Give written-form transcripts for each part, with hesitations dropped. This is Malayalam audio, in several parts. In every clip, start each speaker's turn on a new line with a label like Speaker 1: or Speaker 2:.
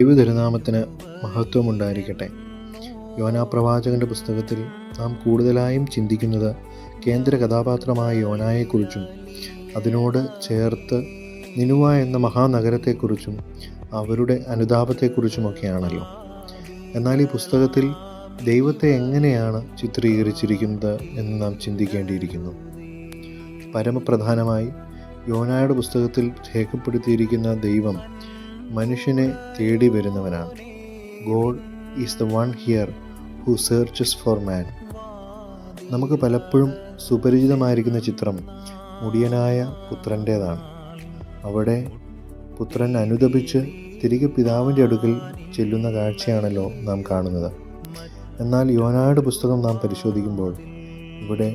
Speaker 1: ദൈവതിരുനാമത്തിന് മഹത്വമുണ്ടായിരിക്കട്ടെ. യോനാ പ്രവാചകൻ്റെ പുസ്തകത്തിൽ നാം കൂടുതലായും ചിന്തിക്കുന്നത് കേന്ദ്ര കഥാപാത്രമായ യോനായെക്കുറിച്ചും അതിനോട് ചേർത്ത് നിനുവ എന്ന മഹാനഗരത്തെക്കുറിച്ചും അവരുടെ അനുതാപത്തെക്കുറിച്ചുമൊക്കെയാണല്ലോ. എന്നാൽ ഈ പുസ്തകത്തിൽ ദൈവത്തെ എങ്ങനെയാണ് ചിത്രീകരിച്ചിരിക്കുന്നത് എന്ന് നാം ചിന്തിക്കേണ്ടിയിരിക്കുന്നു. പരമപ്രധാനമായി യോനായുടെ പുസ്തകത്തിൽ രേഖപ്പെടുത്തിയിരിക്കുന്ന ദൈവം മനുഷ്യനെ തേടി വരുന്നവനാണ്. God is the one here who searches for man. നമുക്ക് പലപ്പോഴും സുപരിചിതമായിരിക്കുന്ന ചിത്രം മുടിയനായ പുത്രൻ്റേതാണ്. അവിടെ പുത്രൻ അനുതപിച്ച് തിരികെ പിതാവിൻ്റെ അടുക്കൽ ചെല്ലുന്ന കാഴ്ചയാണല്ലോ നാം കാണുന്നത്. എന്നാൽ യോനായുടെ പുസ്തകം നാം പരിശോധിക്കുമ്പോൾ ഇവിടെ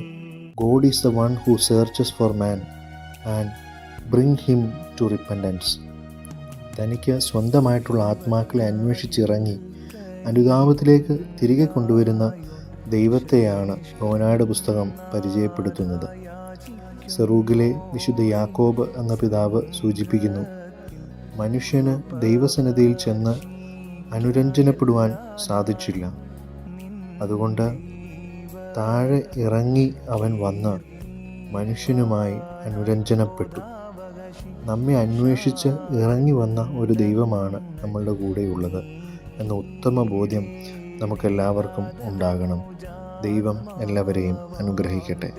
Speaker 1: God is the one who searches for man and bring him to repentance. തനിക്ക് സ്വന്തമായിട്ടുള്ള ആത്മാക്കളെ അന്വേഷിച്ചിറങ്ങി അനുതാപത്തിലേക്ക് തിരികെ കൊണ്ടുവരുന്ന ദൈവത്തെയാണ് യോനായുടെ പുസ്തകം പരിചയപ്പെടുത്തുന്നത്. സെറൂഗിലെ വിശുദ്ധ യാക്കോബ് എന്ന പിതാവ് സൂചിപ്പിക്കുന്നു, മനുഷ്യന് ദൈവസന്നിധിയിൽ ചെന്ന് അനുരഞ്ജനപ്പെടുവാൻ സാധിച്ചില്ല. അതുകൊണ്ട് താഴെ ഇറങ്ങി അവൻ വന്ന് മനുഷ്യനുമായി അനുരഞ്ജനപ്പെട്ടു. നമ്മെ അന്വേഷിച്ച് ഇറങ്ങി വന്ന ഒരു ദൈവമാണ് നമ്മളുടെ കൂടെയുള്ളത് എന്ന ഉത്തമ ബോധ്യം നമുക്കെല്ലാവർക്കും ഉണ്ടാകണം. ദൈവം എല്ലാവരെയും അനുഗ്രഹിക്കട്ടെ.